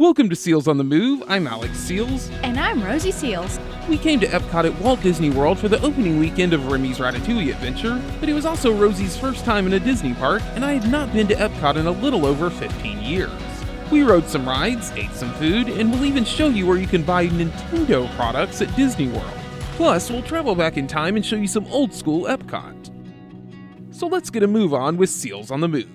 Welcome to Seals on the Move. I'm Alex Seals. And I'm Rozie Seals. We came to EPCOT at Walt Disney World for the opening weekend of Remy's Ratatouille adventure, but it was also Rozie's first time in a Disney park, and I had not been to EPCOT in a little over 15 years. We rode some rides, ate some food, and we'll even show you where you can buy Nintendo products at Disney World. Plus, we'll travel back in time and show you some old school EPCOT. So let's get a move on with Seals on the Move.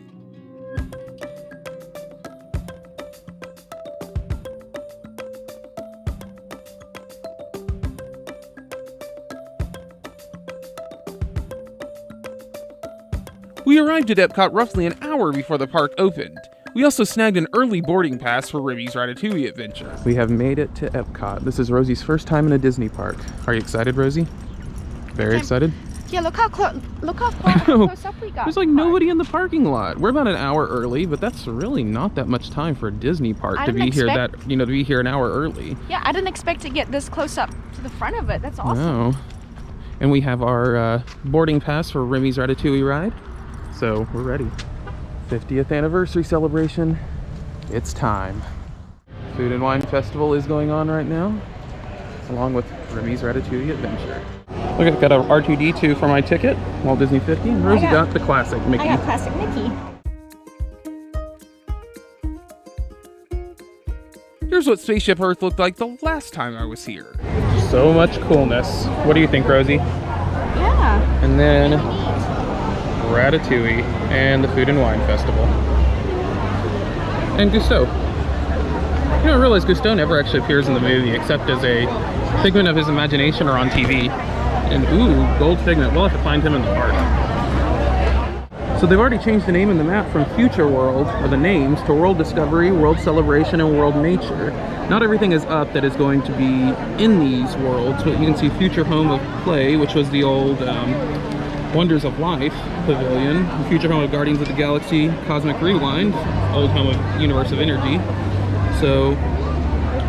We arrived at EPCOT roughly an hour before the park opened. We also snagged an early boarding pass for Remy's Ratatouille adventure. We have made it to EPCOT. This is Rosie's first time in a Disney park. Are you excited, Rozie? Very excited? Yeah, look how close up we got. There's like nobody in the parking lot. We're about an hour early, but that's really not that much time for a Disney park to be here to be here an hour early. Yeah, I didn't expect to get this close up to the front of it. That's awesome. No. And we have our boarding pass for Remy's Ratatouille ride. So we're ready. 50th anniversary celebration. It's time. Food and Wine Festival is going on right now, along with Remy's Ratatouille adventure. Look, I've got a R2-D2 for my ticket, Walt Disney 50. And Rosie got the classic Mickey. I got classic Mickey. Here's what Spaceship Earth looked like the last time I was here. So much coolness. What do you think, Rosie? Yeah. And then Ratatouille and the Food and Wine Festival. And Gusteau. You don't realize Gusteau never actually appears in the movie except as a figment of his imagination or on TV. And ooh, gold figment. We'll have to find him in the park. So they've already changed the name in the map from Future World, or the names, to World Discovery, World Celebration, and World Nature. Not everything is up that is going to be in these worlds, but you can see Future Home of Play, which was the old Wonders of Life Pavilion, Future Home of Guardians of the Galaxy, Cosmic Rewind, old home of Universe of Energy. So,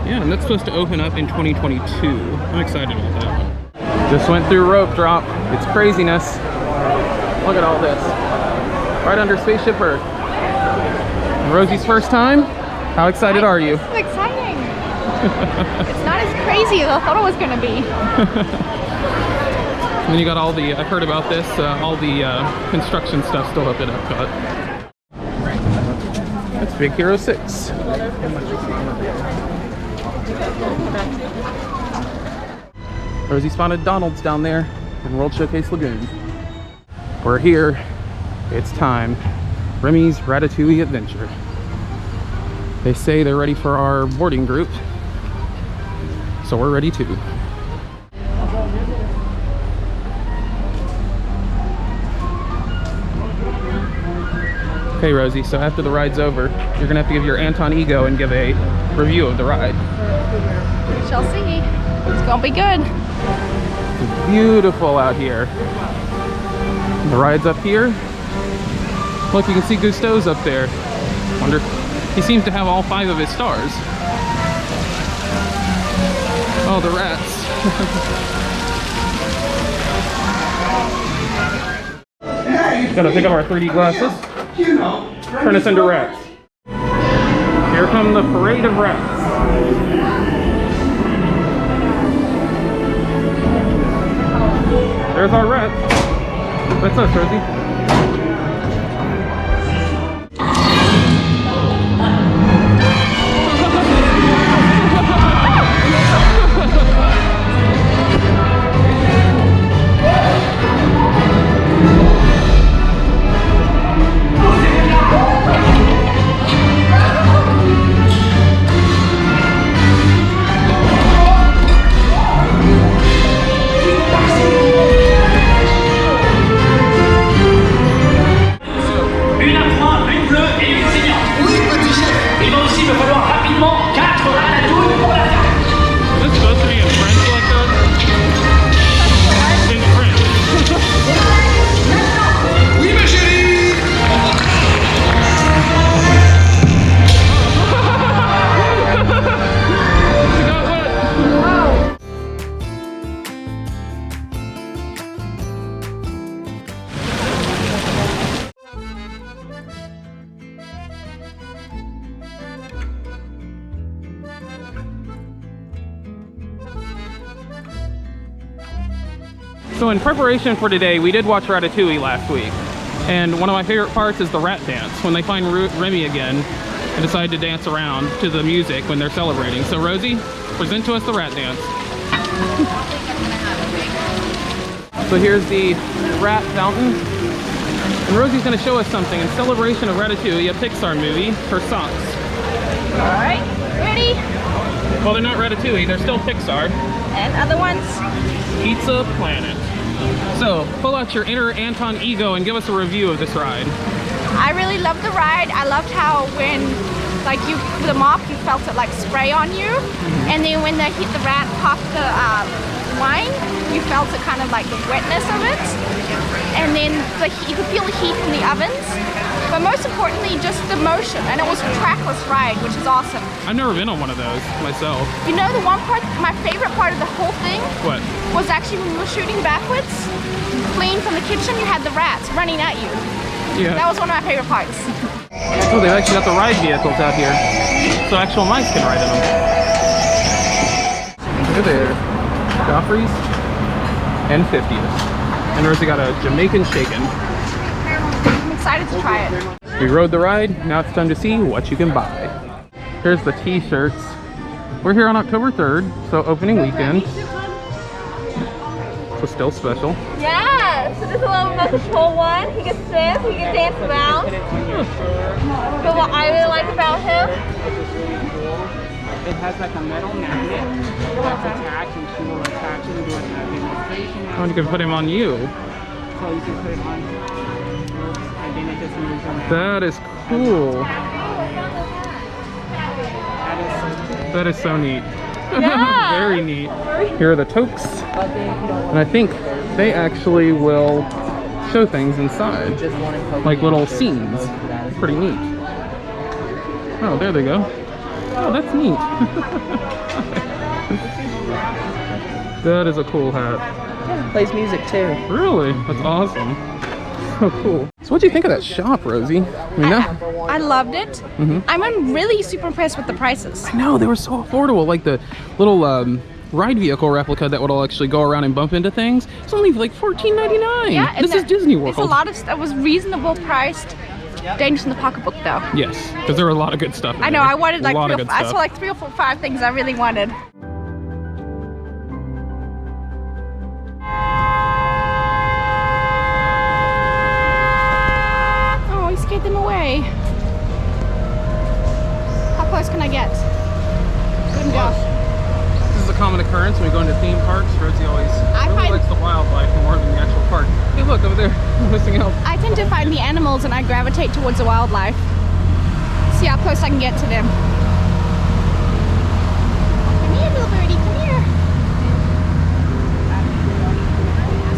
yeah, and that's supposed to open up in 2022. I'm excited about that one. Just went through rope drop. It's craziness. Look at all this. Right under Spaceship Earth. Rosie's first time. How excited are you? It's exciting. It's not as crazy as I thought it was going to be. And then you got all the, I've heard about this, all the construction stuff still up at EPCOT. That's Big Hero 6. Rosie spotted Donald's down there in World Showcase Lagoon. We're here. It's time. Remy's Ratatouille adventure. They say they're ready for our boarding group, so we're ready too. Okay, Rosie, so after the ride's over, you're gonna have to give your Anton ego and give a review of the ride. We shall see. It's gonna be good. It's beautiful out here. The ride's up here. Look, you can see Gusteau's up there. Wonder, he seems to have all 5 of his stars. Oh, the rats. Gotta pick up our 3D glasses. Turn us into rats. Here come the parade of rats. There's our rats. That's us, Rosie. So in preparation for today, we did watch Ratatouille last week. And one of my favorite parts is the rat dance, when they find Remy again and decide to dance around to the music when they're celebrating. So Rosie, present to us the rat dance. So here's the rat fountain. And Rosie's gonna show us something in celebration of Ratatouille, a Pixar movie, her socks. All right, ready? Well, they're not Ratatouille, they're still Pixar. And other ones? Pizza Planet. So, pull out your inner Anton ego and give us a review of this ride. I really loved the ride. I loved how when, like, you with a mop, you felt it like spray on you, and then when the rat popped the wine, you felt it kind of like the wetness of it, and then you could feel the heat from the ovens. But most importantly, just the motion, and it was a trackless ride, which is awesome. I've never been on one of those myself. You know, the one part, my favorite part of the whole thing, What? was actually when we were shooting backwards, fleeing from the kitchen, you had the rats running at you. Yeah. That was one of my favorite parts. Oh, they've actually got the ride vehicles out here, so actual mice can ride in them. Hey there, Joffrey's and 50th. And Rosie got a Jamaican shaken. I'm excited to try it. We rode the ride, now it's time to see what you can buy. Here's the t-shirts. We're here on October 3rd, so opening weekend. So still special. Yeah, so this is a little remote control one. He gets this, he can dance around. But what I really like about him, it has like a metal magnet that's attached, and she will attach it and do a demonstration. Oh, and you can put him on you. So you can put it on, and then it just moves around. That is cool. That That is is so neat. Yeah. Very neat. Here are the toques. And I think they actually will show things inside. Like little scenes. Pretty neat. Oh, there they go. Oh, that's neat. That is a cool hat. Plays music too. Really? That's awesome. So cool. So what do you think of that shop, Rosie? I mean, that, I loved it. I'm really super impressed with the prices. I know, they were so affordable. Like the little ride vehicle replica that would all actually go around and bump into things. It's only like $14.99. Yeah, and This is Disney World. It's a lot of stuff. Was reasonable priced. Dangerous in the pocketbook though. Yes, because there were a lot of good stuff in I know. there. I wanted like a lot of I good saw stuff. like 3 or 4, 5 things I really wanted. Oh, he scared them away. How close can I get? Good job. This is a common occurrence when we go into theme parks. Rosie always I really find- likes the wildlife more than the actual park. Hey, look over there, we're missing out. I tend to find the animals and I gravitate towards the wildlife. See how close I can get to them. Come here, little birdie, come here.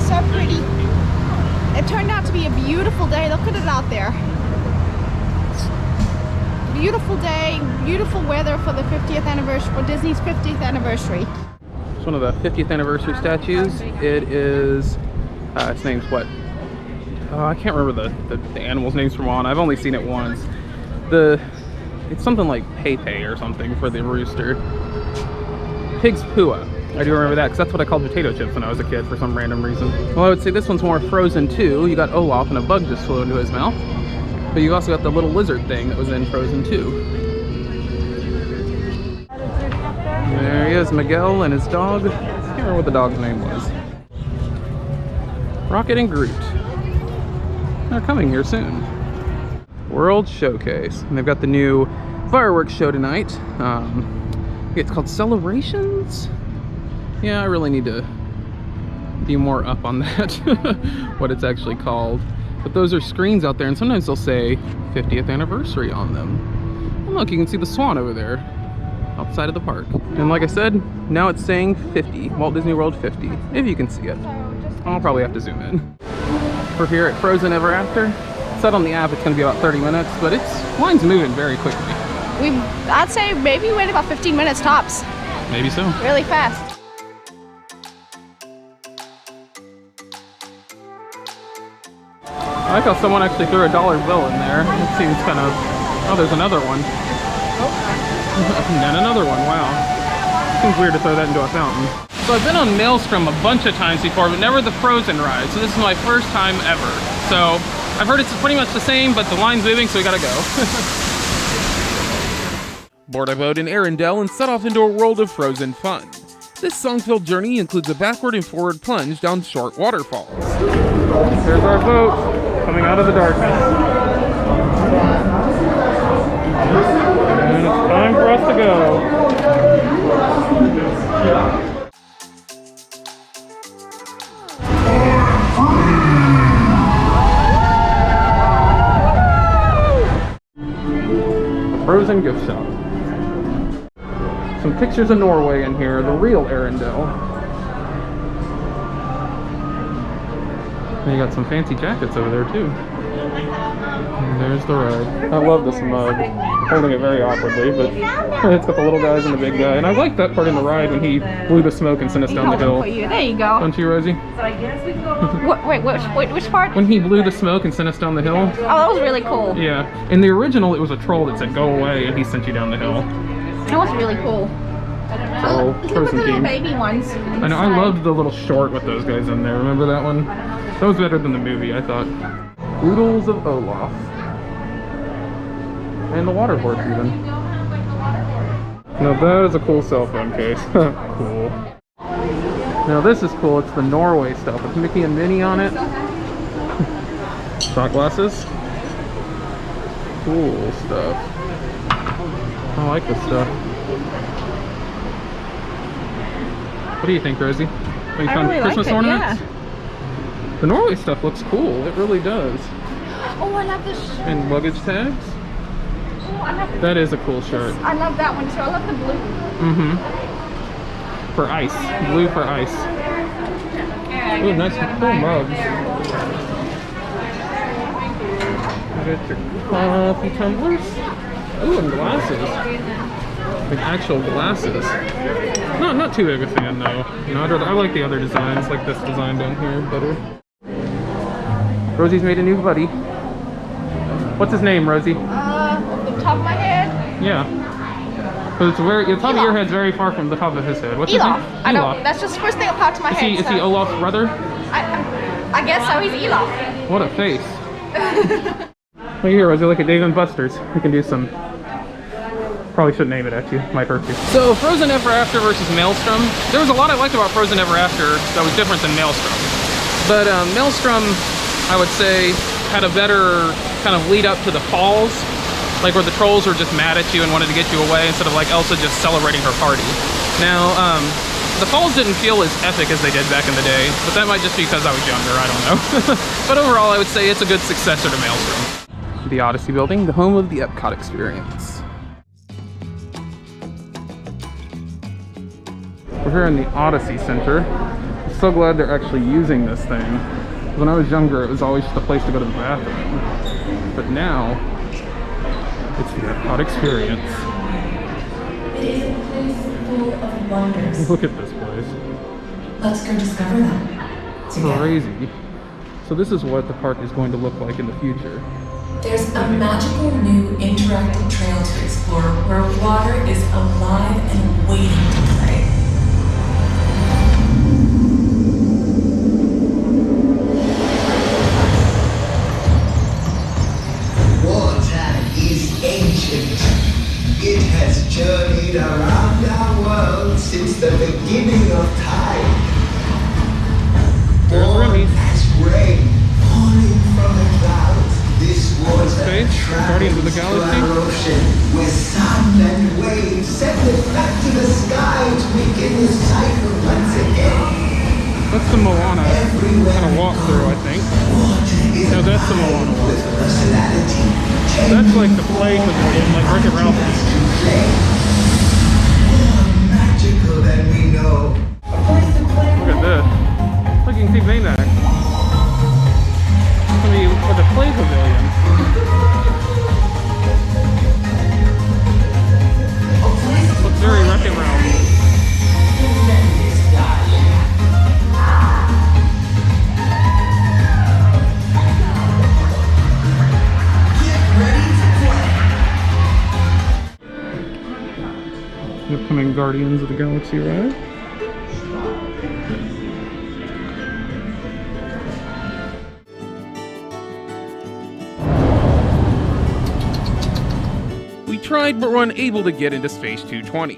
So pretty. It turned out to be a beautiful day. Look at it out there. Beautiful day, beautiful weather for the 50th anniversary, for Disney's 50th anniversary. It's one of the 50th anniversary statues. It is, its name's what? I can't remember the animal's names from on. I've only seen it once. It's something like Pepe or something for the rooster. Pig's Pua. I do remember that because that's what I called potato chips when I was a kid for some random reason. Well, I would say this one's more Frozen too. You got Olaf and a bug just flew into his mouth. But you also got the little lizard thing that was in Frozen 2. There he is, Miguel and his dog. I can't remember what the dog's name was. Rocket and Groot. They're coming here soon. World Showcase. And they've got the new fireworks show tonight. It's called Celebrations? Yeah, I really need to be more up on that, what it's actually called. But those are screens out there, and sometimes they'll say 50th anniversary on them. And look, you can see the swan over there outside of the park. And like I said, now it's saying 50, Walt Disney World 50, if you can see it. I'll probably have to zoom in. We're here at Frozen Ever After. It said on the app it's going to be about 30 minutes, but line's moving very quickly. I'd say maybe we wait about 15 minutes tops. Maybe so. Really fast. I like how someone actually threw a dollar bill in there. It seems kind of... Oh, there's another one. And another one, wow. Seems weird to throw that into a fountain. So I've been on Maelstrom a bunch of times before, but never the Frozen ride. So this is my first time ever. So I've heard it's pretty much the same, but the line's moving, so we gotta go. Board a boat in Arendelle and set off into a world of Frozen fun. This song-filled journey includes a backward and forward plunge down short waterfalls. There's our boat coming out of the darkness. And it's time for us to go. The Frozen gift shop. Some pictures of Norway in here, the real Arendelle. And you got some fancy jackets over there too. And there's the ride. I love this mug. Holding it very awkwardly, but it's got the little guys and the big guy. And I like that part in the ride when he blew the smoke and sent us down the hill. There you go. Don't you, Rosie? Which part? When he blew the smoke and sent us down the hill. Oh, that was really cool. Yeah. In the original, it was a troll that said go away, and he sent you down the hill. That was really cool. So, Look at the Frozen little theme. baby ones. I know, I loved the little short with those guys in there. Remember that one? That was better than the movie, I thought. Oodles of Olaf. And the water horse, even. Now that is a cool cell phone case. Cool. Now this is cool. It's the Norway stuff with Mickey and Minnie on it. Shot glasses. Cool stuff. I like this stuff. What do you think, Rosie? Have you found really Christmas like it, ornaments? The Norway stuff looks cool. It really does. Oh, I love this. And luggage tags. Oh, I love That is a cool shirt. I love that one too. I love the blue. Mm-hmm. For ice. Blue for ice. Ooh, nice cool mugs. You got your coffee tumblers. Ooh, and glasses. Like actual glasses. Not too big a fan though. You know, I like the other designs, like this design down here better. Rosie's made a new buddy. What's his name, Rosie? Off the top of my head. Yeah. But it's very, the top of your head's very far from the top of his head. What's his name? Olaf. I know. That's just the first thing that popped to my head. Is he Olaf's brother? I guess so. He's Olaf. What a face. Look here, Rosie, look at Dave and Buster's. We can do some... Probably shouldn't name it at you. Might hurt you. So, Frozen Ever After versus Maelstrom. There was a lot I liked about Frozen Ever After that was different than Maelstrom. But Maelstrom, I would say, had a better kind of lead up to the falls. Like where the trolls were just mad at you and wanted to get you away instead of like Elsa just celebrating her party. Now, the falls didn't feel as epic as they did back in the day, but that might just be because I was younger, I don't know. But overall, I would say it's a good successor to Maelstrom. The Odyssey building, the home of the EPCOT Experience. We're here in the Odyssey Center. I'm so glad they're actually using this thing. When I was younger, it was always just a place to go to the bathroom. But now, it's the EPCOT Experience. It is a place full of wonders. Look at this place. Let's go discover them together. Crazy. So this is what the park is going to look like in the future. There's a magical new interactive trail to explore where water is alive and waiting to play. Water is ancient. It has journeyed around our world since the beginning of time. There's Remy. As rain falling from the clouds, this was a Guardians of the Galaxy. ocean where sun and waves sent it back to the sky to begin the cycle once again. That's the Moana kind of walk through, I think. No, that's the Moana walk through. That's like the play pavilion, like Wreck-It Ralph. More magical than we know. Look at this. Look, you can see Baymax. For the play pavilion. Looks very Wreck-It Ralph. The upcoming Guardians of the Galaxy ride. inside but were unable to get into Space 220.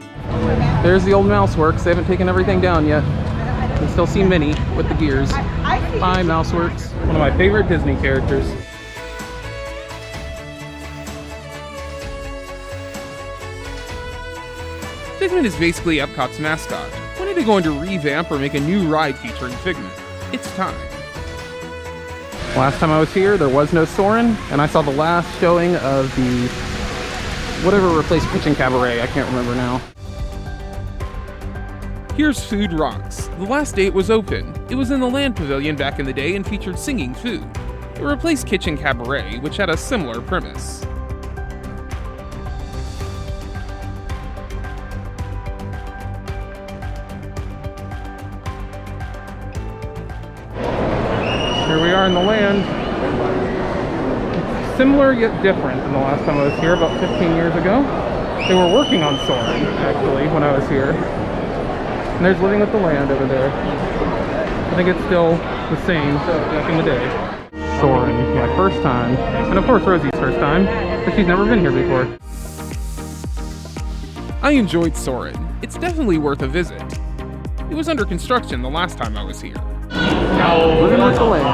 There's the old Mouseworks. They haven't taken everything down yet. You can still see Minnie with the gears. Bye, Mouseworks. One of my favorite Disney characters. Figment is basically Epcot's mascot. When are they going to revamp or make a new ride featuring Figment? It's time. Last time I was here, there was no Soarin', and I saw the last showing of the whatever replaced Kitchen Cabaret. I can't remember now. Here's Food Rocks. The last day it was open. It was in the Land Pavilion back in the day and featured singing food. It replaced Kitchen Cabaret, which had a similar premise. Here we are in the land. Similar yet different than the last time I was here, about 15 years ago. They were working on Soarin', actually, when I was here. And there's Living with the Land over there. I think it's still the same back in the day. Soarin', my first time. And of course Rosie's first time, but she's never been here before. I enjoyed Soarin'. It's definitely worth a visit. It was under construction the last time I was here. Living with the Land.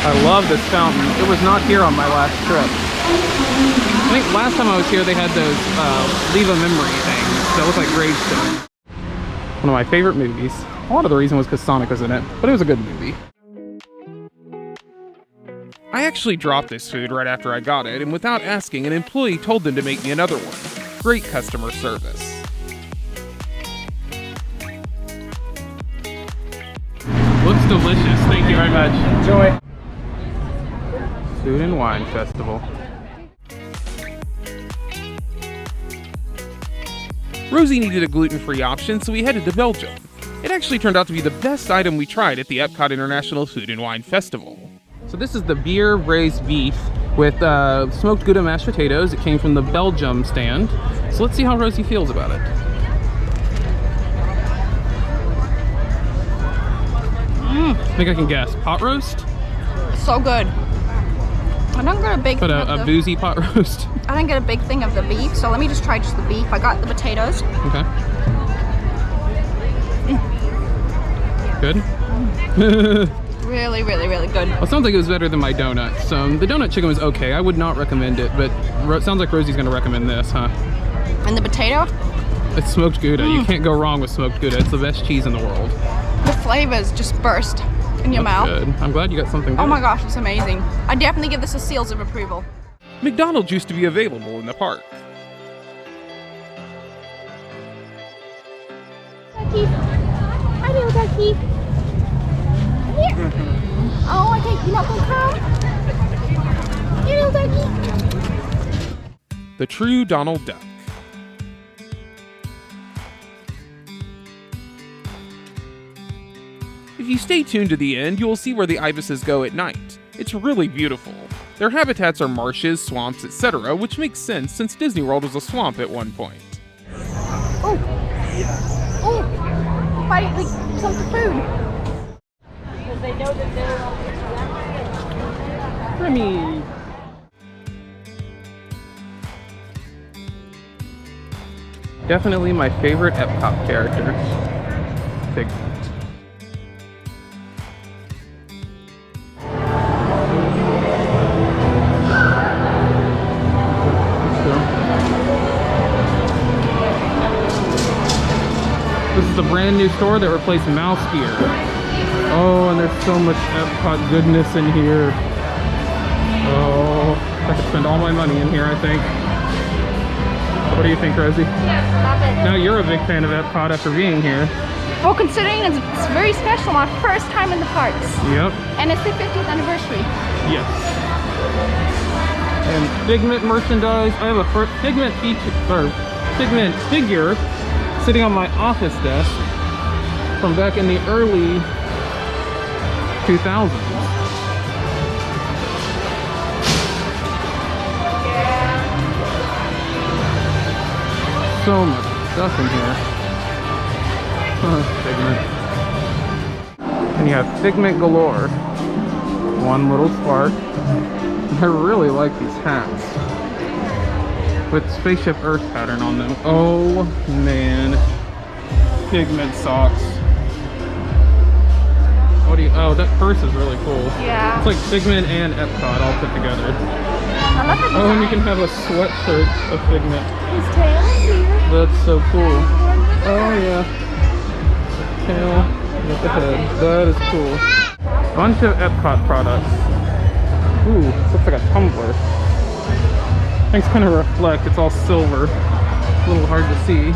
I love this fountain. It was not here on my last trip. I think last time I was here they had those leave a memory things that look like gravestones. One of my favorite movies. A lot of the reason was because Sonic was in it, but it was a good movie. I actually dropped this food right after I got it, and without asking, an employee told them to make me another one. Great customer service. Looks delicious. Thank you very much. Enjoy. Food and Wine Festival. Rozie needed a gluten-free option, so we headed to Belgium. It actually turned out to be the best item we tried at the Epcot International Food and Wine Festival. So this is the beer braised beef with smoked Gouda mashed potatoes. It came from the Belgium stand. So let's see how Rozie feels about it. I think I can guess. Pot roast? So good. I don't get a big But thing of a the, boozy pot roast. I didn't get a big thing of the beef, so let me just try just the beef. I got the potatoes. Okay. Good? Really, really, really good. Well, it sounds like it was better than my donuts. The donut chicken was okay. I would not recommend it, but it sounds like Rosie's gonna recommend this, huh? And the potato? It's smoked Gouda. You can't go wrong with smoked Gouda. It's the best cheese in the world. The flavors just burst in your mouth. Good. I'm glad you got something good. Oh my gosh, it's amazing. I definitely give this a seals of approval. McDonald's used to be available in the park. Ducky. Hi, little ducky. Here. Oh, okay. You not gonna come? Here, little ducky. The true Donald Duck. If you stay tuned to the end, you will see where the ibises go at night. It's really beautiful. Their habitats are marshes, swamps, etc., which makes sense since Disney World was a swamp at one point. Oh! Oh! Fight like some food. Remy. Definitely my favorite Epcot character. Figment. This is a brand new store that replaced Mouse Gear. Oh, and there's so much Epcot goodness in here. Oh, I could spend all my money in here, I think. What do you think, Rozie? Love it. Now you're a big fan of Epcot after being here. Well, considering it's very special, my first time in the parks. Yep. And it's the 50th anniversary. Yes. And Figment merchandise. I have a Figment Figment figure sitting on my office desk from back in the early 2000s. So much stuff in here. Figment. And you have Figment galore. One little spark. I really like these hats. With Spaceship Earth pattern on them. Oh man. Figment socks. What do you, oh, that purse is really cool. Yeah. It's like Figment and EPCOT all put together. I love the design. Oh, and you can have a sweatshirt of Figment. His tail is here. That's so cool. Oh yeah. Tail with the head. That is cool. Bunch of EPCOT products. Ooh, this looks like a tumbler. Things kind of reflect. It's all silver. It's a little hard to see.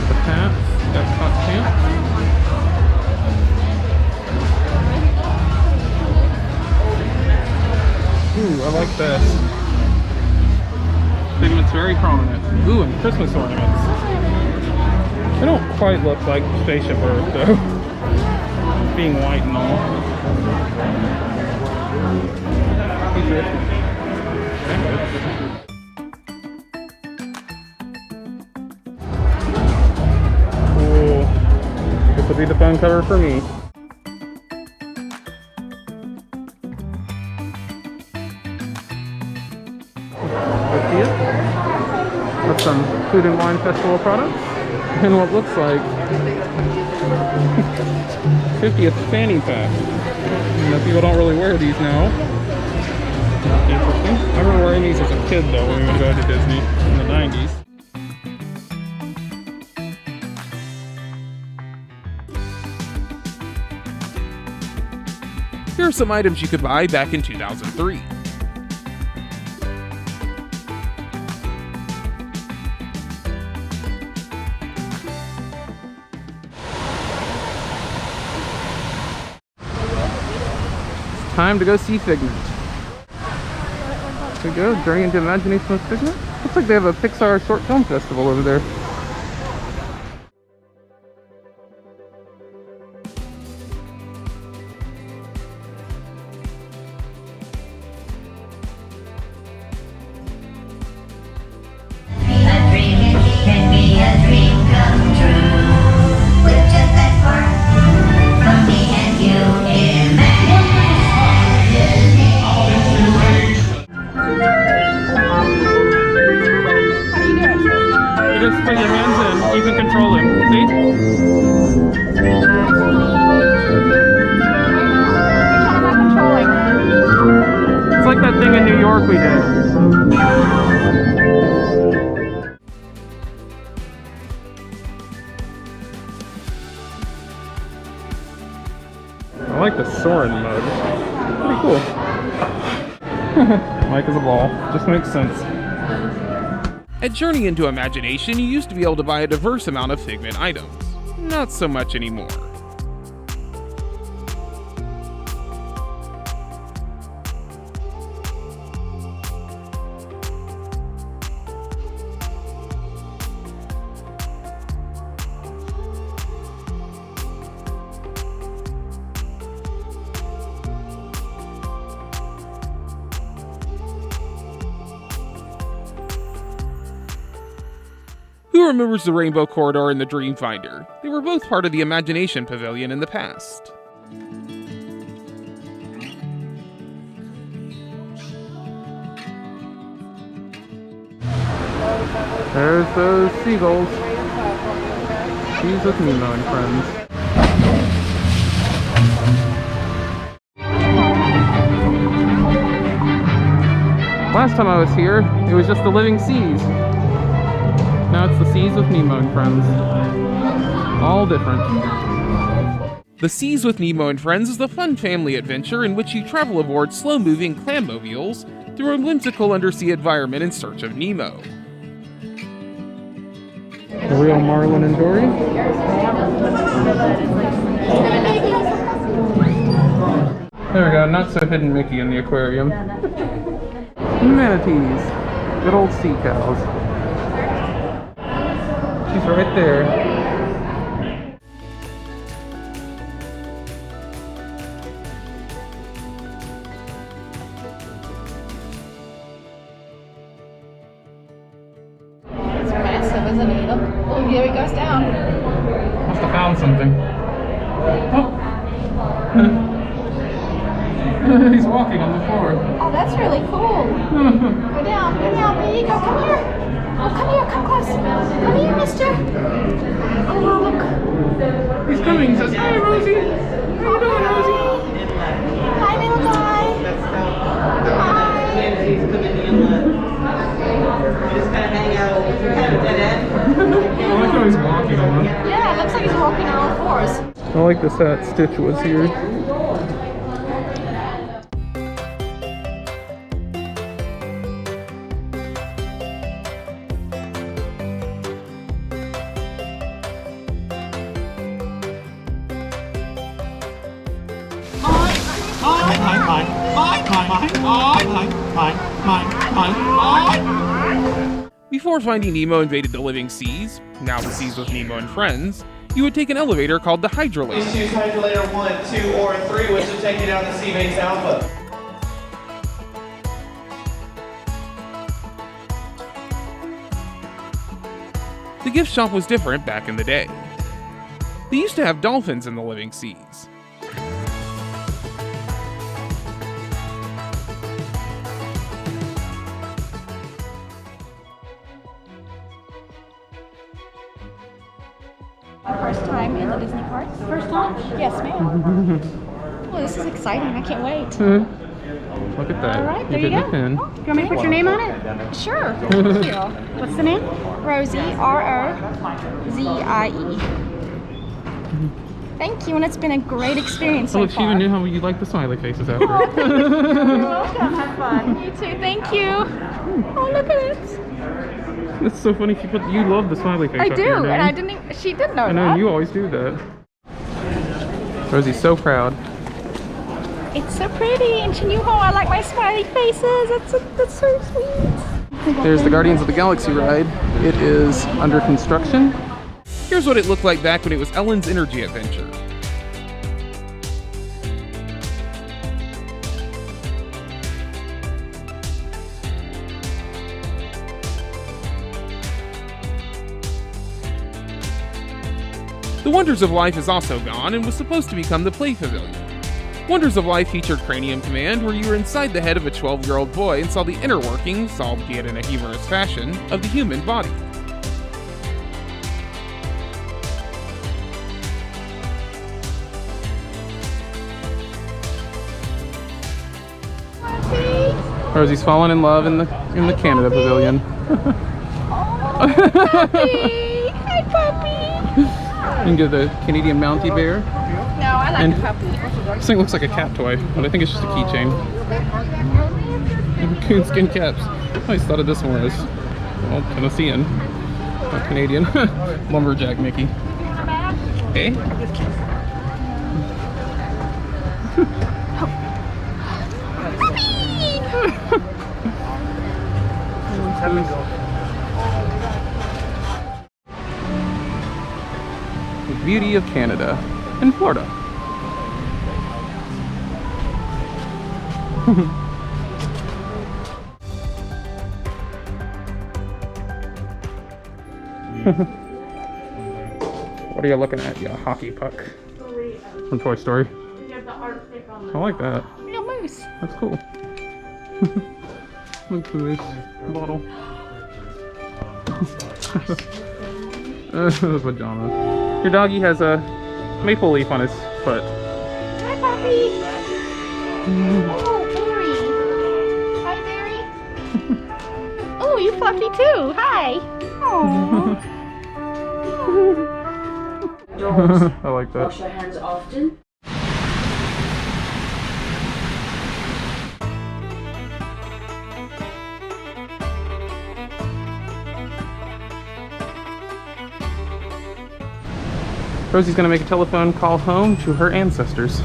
The pants. EPCOT pants. Ooh, I like this. Figment's very prominent. Ooh, and Christmas ornaments. They don't quite look like Spaceship Earth though. Being white and all. Cool. This will be the phone cover for me. With some food and wine festival products. And what looks like 50th fanny pack. You know, people don't really wear these now. Interesting. I remember wearing these as a kid though when we would go to Disney in the 90s. Here are some items you could buy back in 2003. Time to go see Figment. Here we go, Journey into Imagination with Figment. Looks like they have a Pixar short film festival over there. Put your hands in, you can control him, see? It's like that thing in New York we did. I like the Soarin' mug. Pretty cool. Mike is a ball, just makes sense. At Journey into Imagination, you used to be able to buy a diverse amount of Figment items. Not so much anymore. Who remembers the Rainbow Corridor and the Dreamfinder? They were both part of the Imagination Pavilion in the past. There's those seagulls. She's with Nemo and Friends. Last time I was here, it was just the living seas. Now it's the Seas with Nemo and Friends. All different. The Seas with Nemo and Friends is a fun family adventure in which you travel aboard slow-moving clam-mobiles through a whimsical undersea environment in search of Nemo. The real Marlin and Dory. There we go, not so hidden Mickey in the aquarium. Manatees. Good old sea cows. She's right there. It's massive, isn't it? Look Here he goes down. Must have found something. Oh. He's walking on the floor. Oh, that's really cool. Go down, there you go. Come here. Oh, come here, come close. Come here, mister. Oh, wow, look. He's coming. He says, "Hi, Rozie. How you doing, Rozie?" Hi, little guy. Hi. He's coming in. Just kind of hang out. Kind of dead end. I like how he's walking on. Yeah, it looks like he's walking on all fours. I like this hat Stitch was here. Before finding Nemo invaded the living seas, now the seas with Nemo and friends, you would take an elevator called the Hydrolator. Please choose Hydrolator 1, 2, or 3, which will take you down to Sea Base Alpha. The gift shop was different back in the day. They used to have dolphins in the living seas. First time in the Disney parks? First time? Yes, ma'am. Well, this is exciting. I can't wait. Look at that. All right, there you you get go. the pin. Do you want me to put your name on it? Sure. Thank you. What's the name? Rozie, R-O-Z-I-E. Thank you, and it's been a great experience Oh, so look, she far. even knew how you like the smiley faces after. You're welcome. Have fun. You too. Thank you. Oh, look at it. That's so funny. You love the smiley face. I after do, your name. and I didn't. She did know I know, that. you always do that. Rosie's so proud. It's so pretty, and she knew how I like my smiley faces. That's so sweet. There's the Guardians of the Galaxy ride. It is under construction. Here's what it looked like back when it was Ellen's Energy Adventure. The Wonders of Life is also gone and was supposed to become the Play Pavilion. Wonders of Life featured Cranium Command, where you were inside the head of a 12-year-old boy and saw the inner workings, albeit in a humorous fashion, of the human body. Rosie's fallen in love in the Canada Pavilion. Puppy! Hi, puppy! You can get the Canadian Mountie Bear. No, I like And- the puppy. This thing looks like a cat toy, but I think it's just a keychain. Coonskin caps. I always thought of this one as, well, Tennessean, not Canadian. Lumberjack Mickey. Hey? The beauty of Canada and Florida. What are you looking at? Yeah, hockey puck from Toy Story. I like that. Real moose. That's cool. Look at this bottle. Those pajamas. Your doggy has a maple leaf on his foot. Hi, puppy. Oh, Barry. Hi, Barry. Oh, you fluffy too. Hi. Aww. I like that. Wash your hands often. Rosie's gonna make a telephone call home to her ancestors.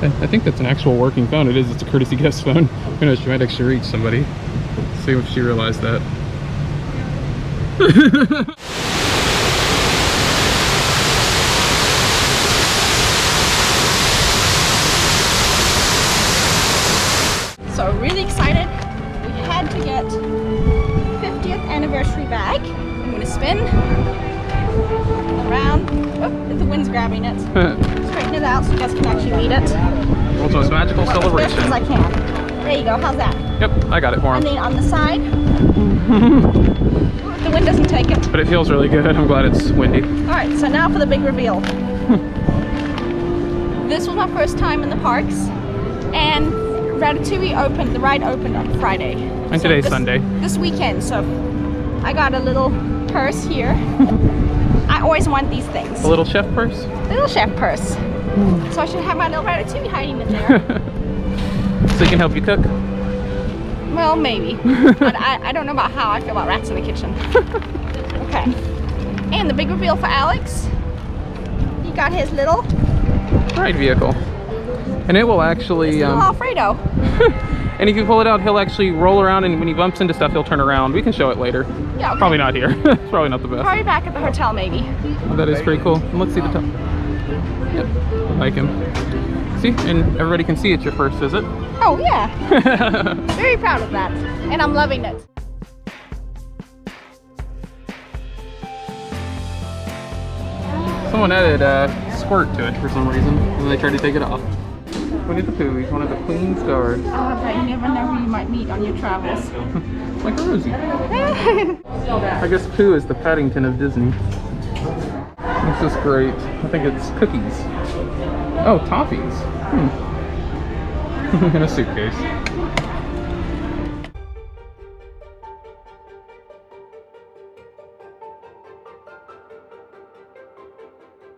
I think that's an actual working phone. It is. It's a courtesy guest phone. Who knows? She might actually reach somebody. Let's see if she realized that. So So really excited. We had to get 50th anniversary bag. I'm gonna spin around. Oh, the wind's grabbing it. Straighten it out so you guys can actually read it. World's most magical As celebration. best as I can. There you go. How's that? Yep, I got it for And him. then on the side, the wind doesn't take it. But it feels really good. I'm glad it's windy. All right, so now for the big reveal. This was my first time in the parks, and Ratatouille opened. The ride opened on Friday. And today's Sunday. This weekend, so I got a little purse here. I always want these things. A little chef purse? Little chef purse. So I should have my little Ratatouille hiding in there. So he can help you cook? Well, maybe. But I don't know about how I feel about rats in the kitchen. Okay. And the big reveal for Alex. He got his little Ride vehicle. And it will actually... little Alfredo. and if you pull it out, he'll actually roll around, and when he bumps into stuff, he'll turn around. We can show it later. Yeah, okay. Probably not here. It's probably not the best. Probably back at the hotel, maybe. That is pretty cool. And let's see the top. Yep, I like him. See, and everybody can see it's your first visit. Oh, yeah. Very proud of that. And I'm loving it. Someone added squirt to it for some reason, and they tried to take it off. Winnie the Pooh, he's one of the Queen's guards. Oh, but you never know who you might meet on your travels. Like a Rozie. I guess Pooh is the Paddington of Disney. This is great. I think it's cookies. Oh, toffees. In a suitcase.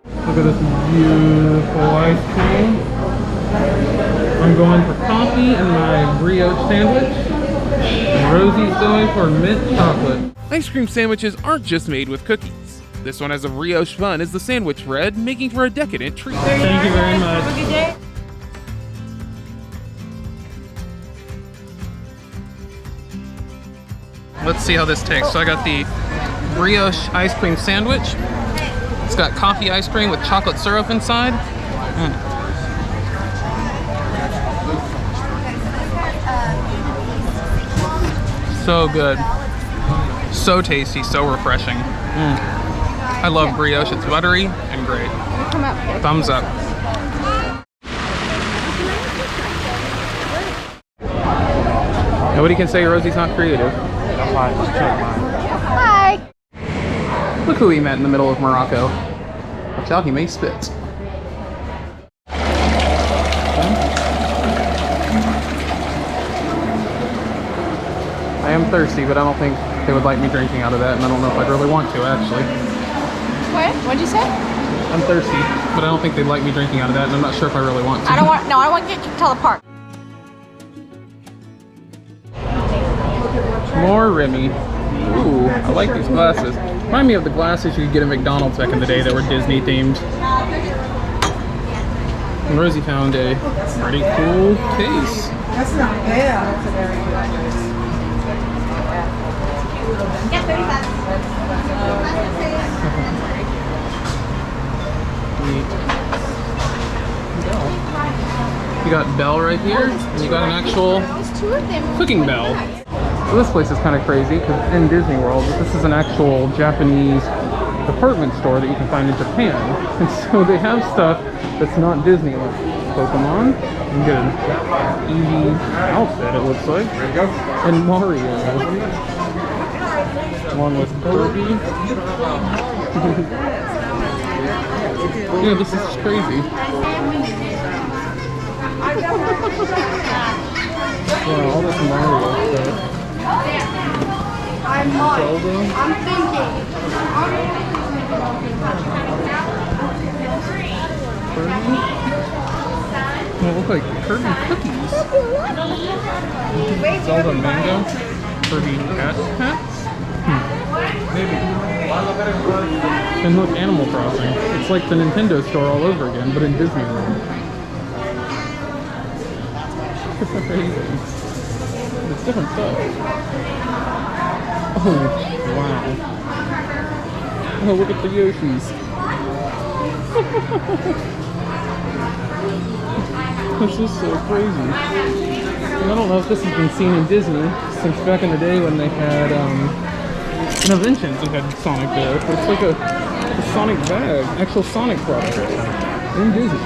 Look at this beautiful ice cream. I'm going for coffee and my brioche sandwich. And Rosie's going for mint chocolate. Ice cream sandwiches aren't just made with cookies. This one has a brioche bun as the sandwich bread, making for a decadent treat. Thank you very much. Have a good day. Let's see how this tastes. So I got the brioche ice cream sandwich. It's got coffee ice cream with chocolate syrup inside. So good. So tasty, so refreshing. I love brioche. It's buttery and great. Come up here. Thumbs up. Nobody can say Rosie's not creative. Hi. Look who he met in the middle of Morocco. Watch out, he may spit. I am thirsty, but I don't think they would like me drinking out of that, and I don't know if I'd really want to, actually. What? What'd you say? I'm thirsty, but I don't think they'd like me drinking out of that, and I'm not sure if I really want to. I don't want to get you to tell the park. More Remy. Ooh, I like these glasses. Remind me of the glasses you could get at McDonald's back in the day that were Disney themed. And Rozie found a pretty cool case. That's not bad. Yeah, 35. Neat. Bell. You got Bell right here, and you got an actual There's two of them. cooking bell. So this place is kind of crazy because in Disney World, this is an actual Japanese department store that you can find in Japan. And so they have stuff that's not Disney, like Pokemon. You can get an Eevee outfit, it looks like. There you go. And Mario. One with Kirby. Yeah, this is just crazy. Yeah, all this Mario stuff. I'm thinking. Kirby? They look like Kirby cookies. Zelda mango. Kirby cat hats? Maybe. And look, Animal Crossing. It's like the Nintendo store all over again, but in Disney World. It's amazing. It's different stuff. Oh, wow. Oh, look at the Yoshis. This is so crazy. And I don't know if this has been seen in Disney since back in the day when they had Interventions and had Sonic there. But it's like a Sonic bag, actual Sonic product in Disney.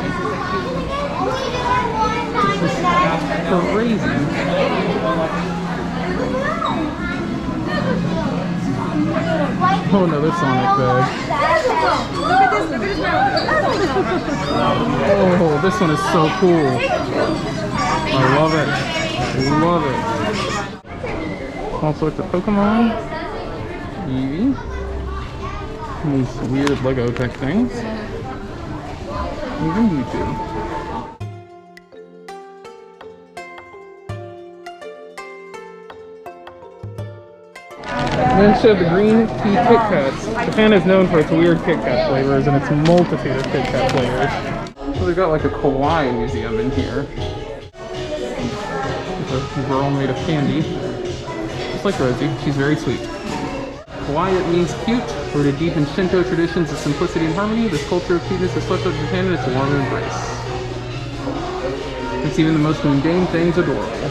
It's just crazy. Oh, another Sonic bag. Oh, this one is so cool. I love it. Love it. All sorts of Pokemon. Eevee. These weird Lego type things. Even YouTube. And then showed the green tea Kit Kats. Japan is known for its weird Kit Kat flavors and its multitude of Kit Kat flavors. So they've got like a Kawaii museum in here. It's a girl made of candy. Just like Rozie, she's very sweet. Kawaii, it means cute. Rooted deep in Shinto traditions of simplicity and harmony, this culture of cuteness is swept up Japan in its warm embrace. It's even the most mundane things adorable.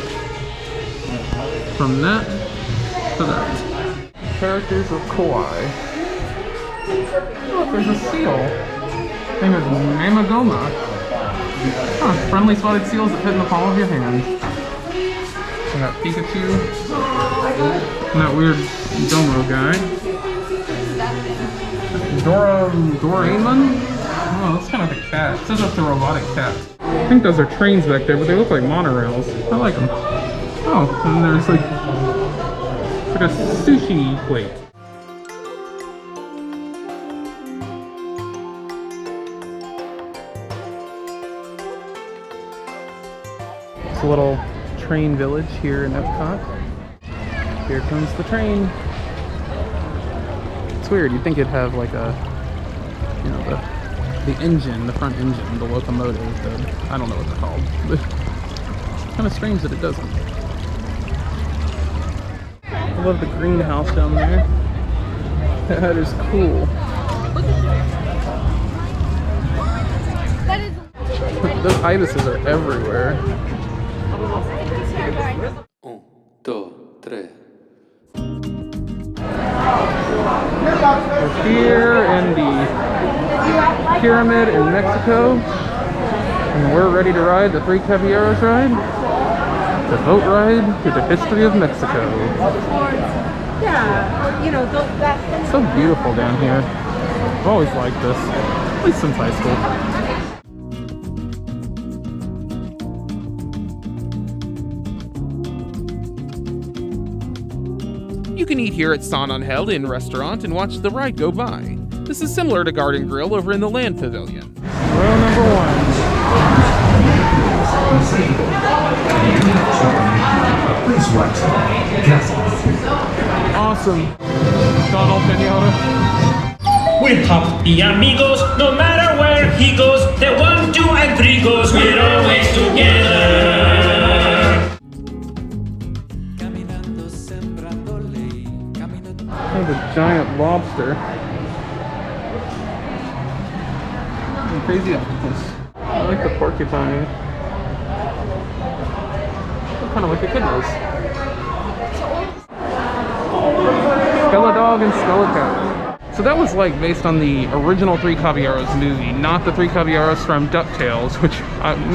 From that to that. Characters of Kawaii. Oh, there's a seal. Name is Mamagoma. Huh, friendly spotted seals that fit in the palm of your hand. We got Pikachu. And that weird Domo guy. Doraemon? Oh, that's kind of like a cat. It says it's a robotic cat. I think those are trains back there, but they look like monorails. I like them. Oh, and there's like a sushi plate. It's a little train village here in EPCOT. Here comes the train. It's weird, you'd think it'd have like a, you know, the engine, the front engine, the locomotive, I don't know what they're called, but it's kind of strange that it doesn't. I love the greenhouse down there. That is cool. Those ibises are everywhere. 1, 2, 3. We're here in the pyramid in Mexico, and we're ready to ride the Three Caballeros ride. The boat ride through the history of Mexico. Yeah, you know, It's so beautiful down here. I've always liked this, at least since high school. You can eat here at San Angel Inn restaurant and watch the ride go by. This is similar to Garden Grill over in the Land Pavilion. Row number 1. Awesome. Donald Pinata. We're happy amigos, no matter where he goes. The 1, 2, and 3 goes, we're always together. There's a giant lobster. Crazy octopus. I like the porcupine. Kind of like a kid nose. Skeledog and Skelecat. So that was like based on the original Three Caballeros movie, not the Three Caballeros from DuckTales, which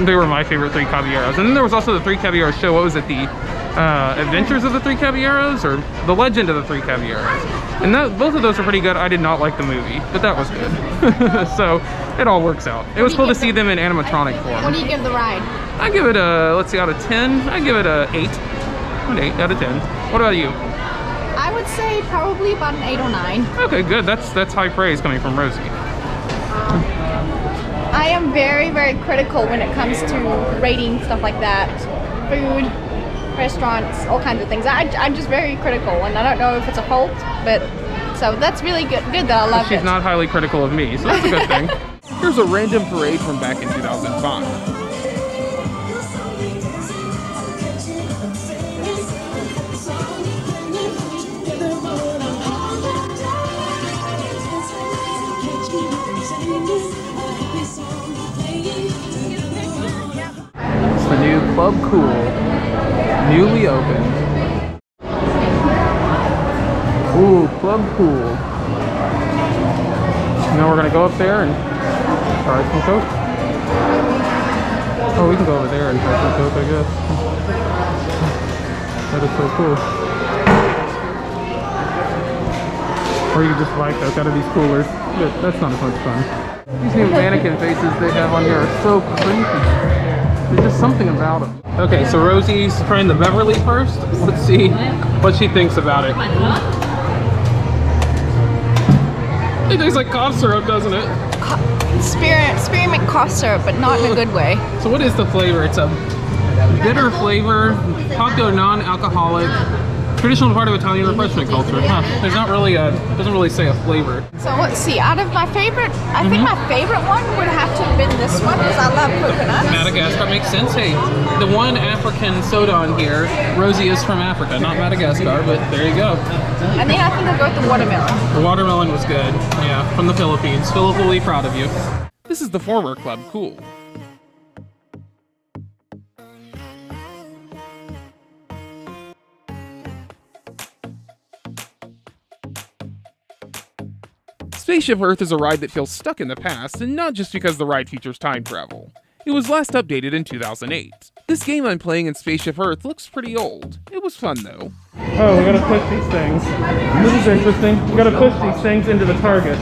they were my favorite Three Caballeros. And then there was also the Three Caballeros show. What was it? The Adventures of the Three Caballeros, or The Legend of the Three Caballeros. And both of those were pretty good. I did not like the movie, but that was good. So it all works out. It was cool to see them in animatronic form. What do you give the ride? I give it a, let's see, out of 10, I give it a 8. An 8 out of 10. What about you? I would say probably about an 8 or 9. Okay, good. That's high praise coming from Rozie. I am very, very critical when it comes to rating stuff like that. Food, restaurants, all kinds of things. I'm just very critical, and I don't know if it's a fault, but so that's really good that I love it. She's not highly critical of me, so that's a good thing. Here's a random parade from back in 2005. It's the new Club Cool. Newly opened. Ooh, club pool. Now we're gonna go up there and try some Coke. Oh, we can go over there and try some Coke, I guess. That is so cool. Or you just buy Coke out of these coolers. But that's not as much fun. These new mannequin faces they have on here are so creepy. There's just something about them. Okay, so Rosie's trying the Beverly first. Let's see what she thinks about it. It tastes like cough syrup, doesn't it? Spearmint cough syrup, but not in a good way. So what is the flavor? It's a bitter flavor, popular non-alcoholic, traditional part of Italian refreshment culture. Huh. There's not really doesn't really say a flavor. So let's see, out of my favorite, I think my favorite one would have to have been this one, because I love coconuts. Madagascar makes sense. Hey, the one African soda on here, Rozie is from Africa, not Madagascar, but there you go. And then I think I'll go with the watermelon. The watermelon was good, yeah, from the Philippines. Philip will be proud of you. This is the former Club Cool. Spaceship Earth is a ride that feels stuck in the past, and not just because the ride features time travel. It was last updated in 2008. This game I'm playing in Spaceship Earth looks pretty old. It was fun though. Oh, we gotta push these things. This is interesting. We gotta push these things into the target.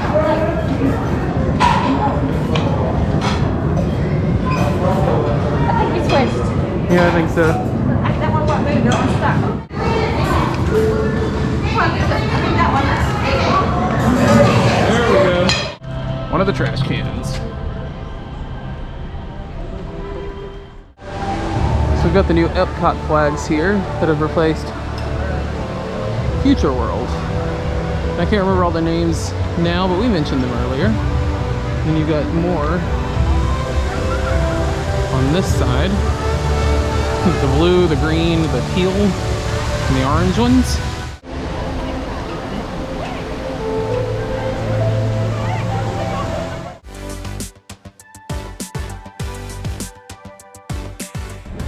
I think we switched. Yeah, I think so. That one won't move, that one's stuck. I think that one. There we go. One of the trash cans. So we've got the new EPCOT flags here that have replaced Future World. I can't remember all the names now, but we mentioned them earlier. And you've got more on this side. The blue, the green, the teal, and the orange ones.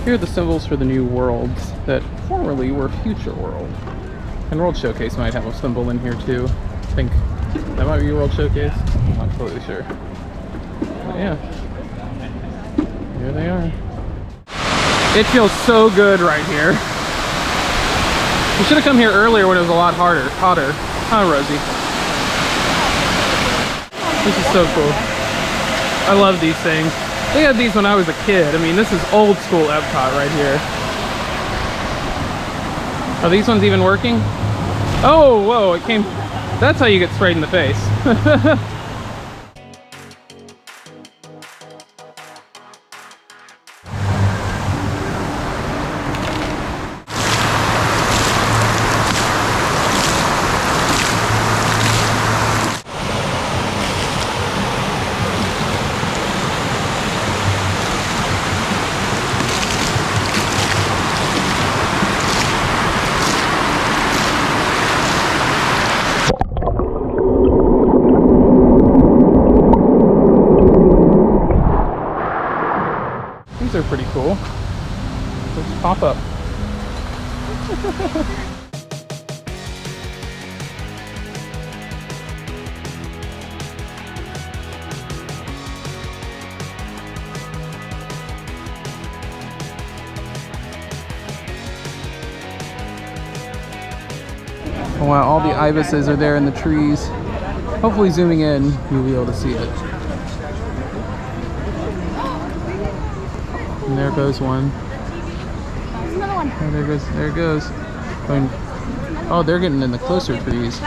Here are the symbols for the new worlds that formerly were Future World. And World Showcase might have a symbol in here too. I think that might be World Showcase. I'm not completely sure. But yeah. Here they are. It feels so good right here. We should have come here earlier when it was a lot hotter. Huh, Rozie? This is so cool. I love these things. They had these when I was a kid. I mean, this is old school EPCOT right here. Are these ones even working? Oh, whoa, it came. That's how you get sprayed in the face. These are pretty cool. Just pop up. Oh, wow, all the ibises are there in the trees. Hopefully zooming in, you'll be able to see it. And there goes one. There's another one. Oh, there it goes. Oh, they're getting in the closer trees.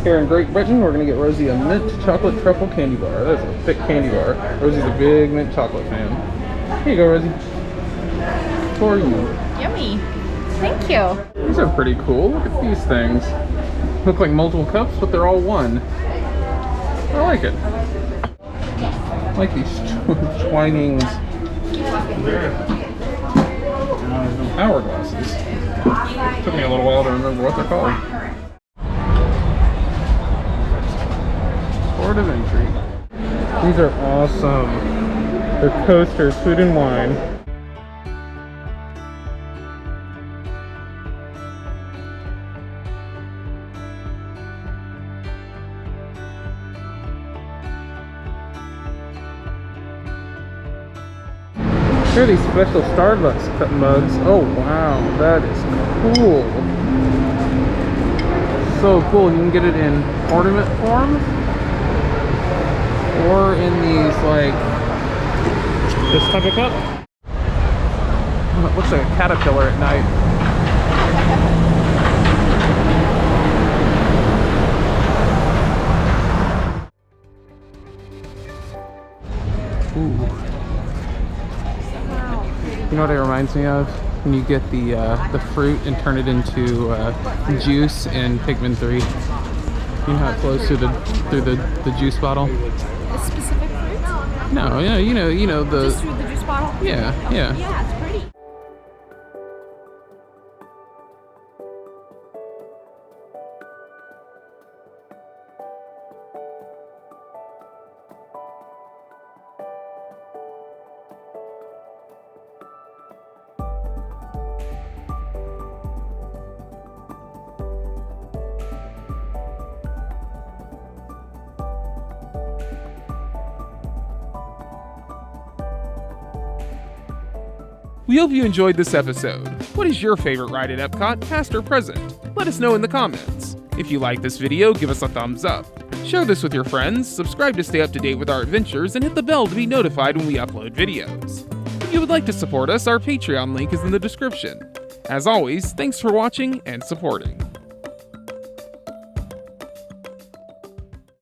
Here in Great Britain, we're gonna get Rozie a mint chocolate truffle candy bar. That's a thick candy bar. Rosie's a big mint chocolate fan. Here you go, Rozie. For you. Yummy. Thank you. These are pretty cool. Look at these things. Look like multiple cups, but they're all one. I like it. I like these twinings. Hourglasses. Took me a little while to remember what they're called. Port of entry. These are awesome. They're coasters, food and wine. Here are these special Starbucks cup mugs. Oh wow, that is cool. So cool. You can get it in ornament form or in these like this type of cup. It looks like a caterpillar at night. Ooh. You know what it reminds me of? When you get the fruit and turn it into juice in Pikmin 3. You know how it flows through the juice bottle? A specific fruit? No, yeah, you know the. Just through the juice bottle? Yeah. Yeah, it's pretty. We hope you enjoyed this episode. What is your favorite ride at Epcot, past or present? Let us know in the comments. If you like this video, give us a thumbs up. Share this with your friends, subscribe to stay up to date with our adventures, and hit the bell to be notified when we upload videos. If you would like to support us, our Patreon link is in the description. As always, thanks for watching and supporting.